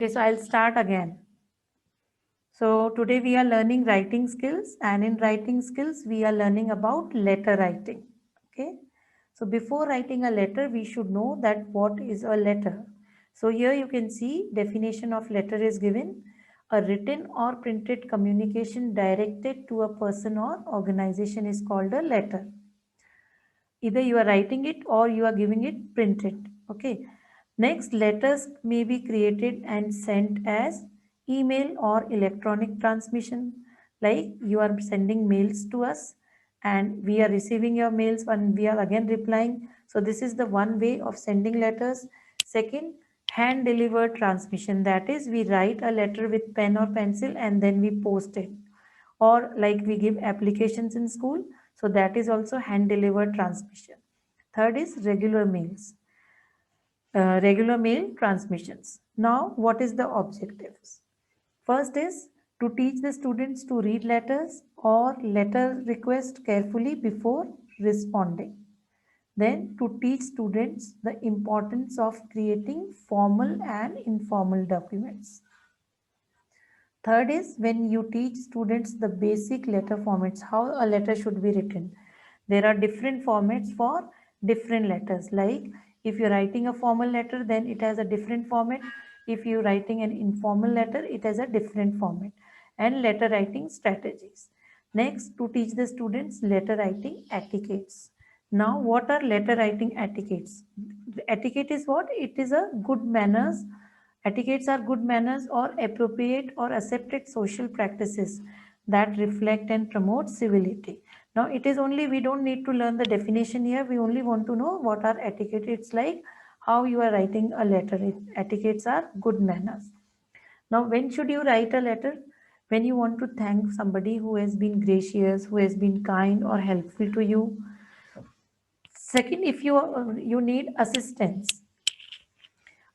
Okay, so I'll start again. So today we are learning writing skills, and in writing skills we are learning about letter writing. Okay. So before writing a letter, we should know that what is a letter. So here you can see definition of letter is given: a written or printed communication directed to a person or organization is called a letter. Either you are writing it or you are giving it printed. Okay. Next, letters may be created and sent as email or electronic transmission. Like you are sending mails to us and we are receiving your mails and we are again replying. So this is the one way of sending letters. Second, hand delivered transmission, that is we write a letter with pen or pencil and then we post it, or like we give applications in school, so that is also hand delivered transmission. Third is regular mail transmissions. Now what is the objectives? First is to teach the students to read letters or letter request carefully before responding. Then to teach students the importance of creating formal and informal documents. Third is when you teach students the basic letter formats, how a letter should be written. There are different formats for different letters. Like if you're writing a formal letter, then it has a different format. If you're writing an informal letter, it has a different format. And letter writing strategies. Next, to teach the students letter writing etiquettes. Now, what are letter writing etiquettes? Etiquette is what? It is a good manners. Etiquettes are good manners or appropriate or accepted social practices that reflect and promote civility. Now, it is only, we don't need to learn the definition here. We only want to know what are etiquette. It's like how you are writing a letter. Etiquettes are good manners. Now, when should you write a letter? When you want to thank somebody who has been gracious, who has been kind or helpful to you. Second, if you need assistance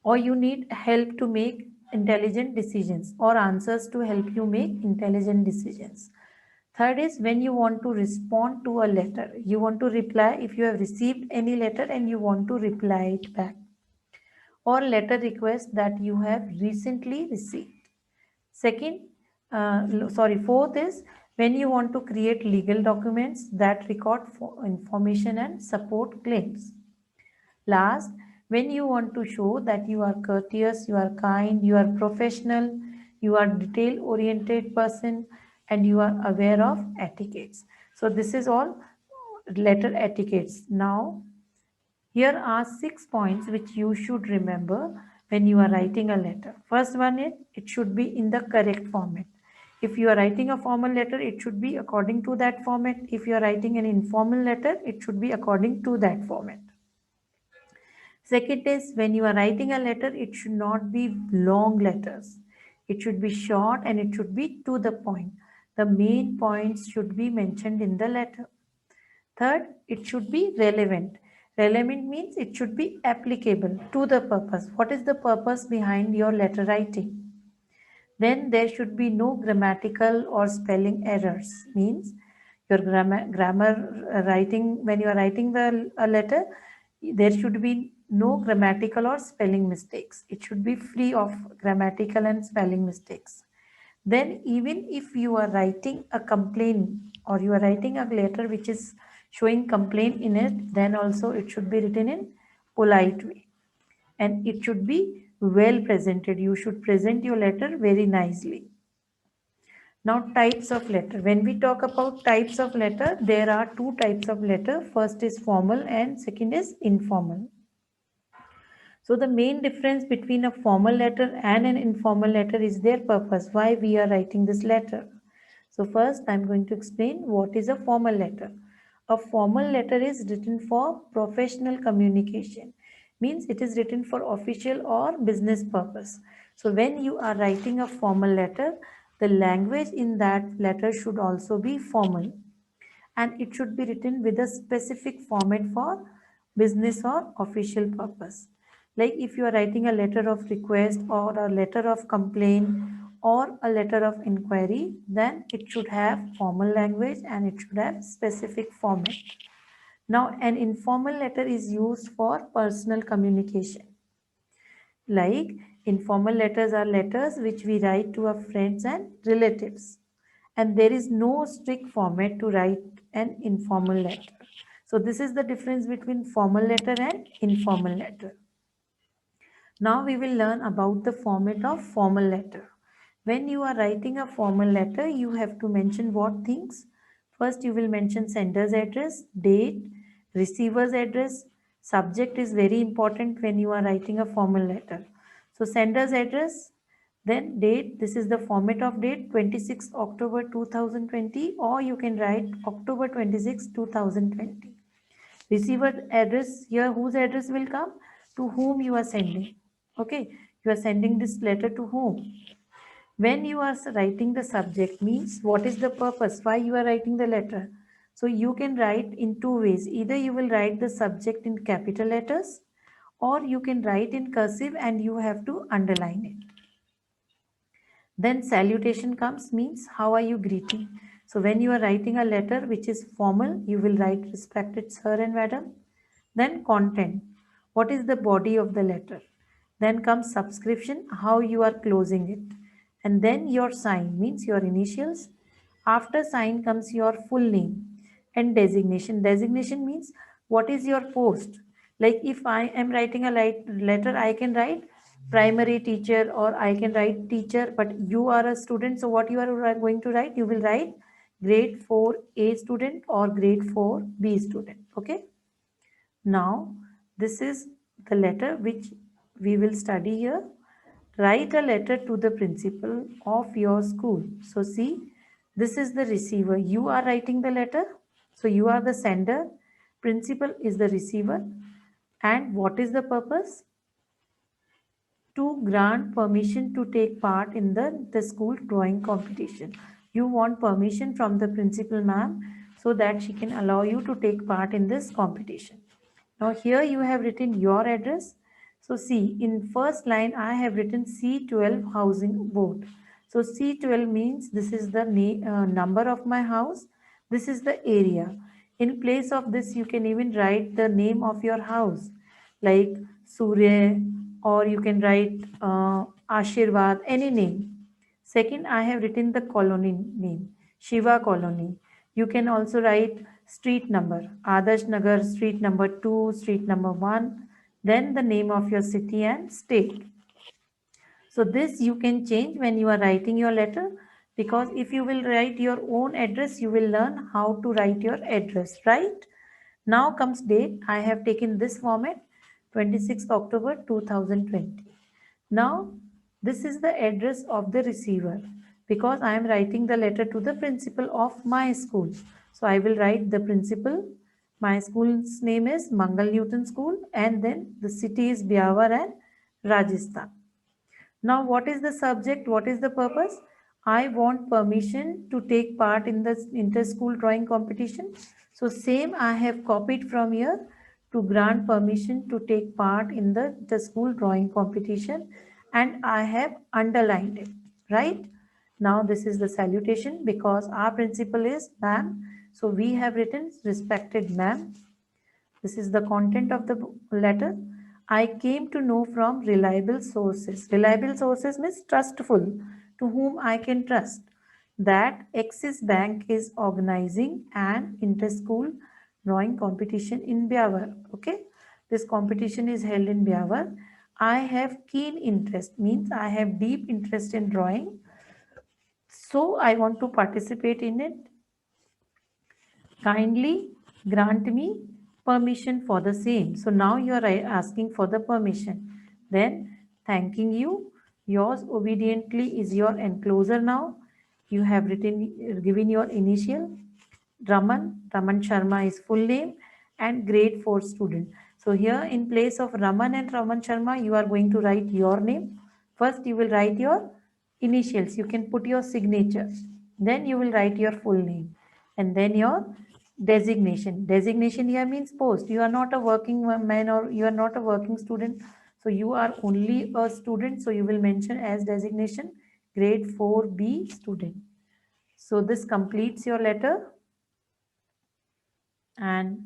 or you need help to make intelligent decisions or answers to help you make intelligent decisions. Third is when you want to respond to a letter. You want to reply if you have received any letter and you want to reply it back, or letter request that you have recently received. Second, fourth is when you want to create legal documents that record information and support claims. Last, when you want to show that you are courteous, you are kind, you are professional, you are detail oriented person, and you are aware of etiquettes. So this is all letter etiquettes. Now, here are 6 points which you should remember when you are writing a letter. First one is it should be in the correct format. If you are writing a formal letter, it should be according to that format. If you are writing an informal letter, it should be according to that format. Second is when you are writing a letter, it should not be long letters. It should be short and it should be to the point. The main points should be mentioned in the letter. Third, it should be relevant. Relevant means it should be applicable to the purpose. What is the purpose behind your letter writing? Then there should be no grammatical or spelling errors. Means your grammar writing, when you are writing a letter, there should be no grammatical or spelling mistakes. It should be free of grammatical and spelling mistakes. Then even if you are writing a complaint or you are writing a letter which is showing complaint in it, then also it should be written in polite way and it should be well presented. You should present your letter very nicely. Now, types of letter. When we talk about types of letter, there are two types of letter. First is formal and second is informal. So the main difference between a formal letter and an informal letter is their purpose, why we are writing this letter. So first I'm going to explain what is a formal letter. A formal letter is written for professional communication, means it is written for official or business purpose. So when you are writing a formal letter, the language in that letter should also be formal and it should be written with a specific format for business or official purpose. Like if you are writing a letter of request or a letter of complaint or a letter of inquiry, then it should have formal language and it should have specific format. Now, an informal letter is used for personal communication. Like Informal letters are letters which we write to our friends and relatives. And there is no strict format to write an informal letter. So this is the difference between formal letter and informal letter. Now we will learn about the format of formal letter. When you are writing a formal letter, you have to mention what things? First, you will mention sender's address, date, receiver's address. Subject is very important when you are writing a formal letter. So sender's address, then date, this is the format of date 26 October 2020, or you can write October 26, 2020. Receiver address, here whose address will come? To whom you are sending. Okay, you are sending this letter to whom? When you are writing the subject means what is the purpose, why you are writing the letter. So you can write in two ways. Either you will write the subject in capital letters, or you can write in cursive and you have to underline it. Then salutation comes, means how are you greeting. So when you are writing a letter which is formal, you will write respected sir and madam. Then content, what is the body of the letter. Then comes subscription, how you are closing it. And then your sign, means your initials. After sign comes your full name. And designation, designation means what is your post. Like if I am writing a letter, I can write primary teacher, or I can write teacher, but you are a student, so what you are going to write, you will write grade 4A student or grade 4B student. Okay, now this is the letter which we will study here. Write a letter to the principal of your school. So see, this is the receiver, you are writing the letter, so you are the sender, principal is the receiver. And what is the purpose? To grant permission to take part in the school drawing competition. You want permission from the principal ma'am so that she can allow you to take part in this competition. Now here you have written your address. So see, in first line I have written C12 housing board. So C12 means this is the number of my house. This is the area. In place of this, you can even write the name of your house, like Surya, or you can write Ashirvad, any name. Second, I have written the colony name, Shiva Colony. You can also write street number, Adarsh Nagar, street number 2, street number 1, then the name of your city and state. So this you can change when you are writing your letter, because if you will write your own address, you will learn how to write your address, right? Now comes date. I have taken this format, 26th October 2020. Now this is the address of the receiver, because I am writing the letter to the principal of my school. So I will write the principal. My school's name is Mangal Newton School, and then the city is Byawar and Rajasthan. Now, what is the subject? What is the purpose? I want permission to take part in the inter-school drawing competition. So, same I have copied from here, to grant permission to take part in the school drawing competition, and I have underlined it, right? Now, this is the salutation, because our principal is ma'am. So, we have written respected ma'am. This is the content of the letter. I came to know from reliable sources. Reliable sources means trustful, to whom I can trust, that Axis Bank is organizing an inter-school drawing competition in Byawar. Okay, this competition is held in Byawar. I have keen interest, means I have deep interest in drawing, so I want to participate in it. Kindly grant me permission for the same. So now you are asking for the permission. Then thanking you. Yours obediently is your enclosure now. You have given your initial. Raman Sharma is full name, and grade 4 student. So here in place of Raman and Raman Sharma, you are going to write your name. First you will write your initials. You can put your signature. Then you will write your full name, and then your designation. Designation here means post. You are not a working man, or you are not a working student. So you are only a student. So you will mention as designation grade 4B student. So this completes your letter, and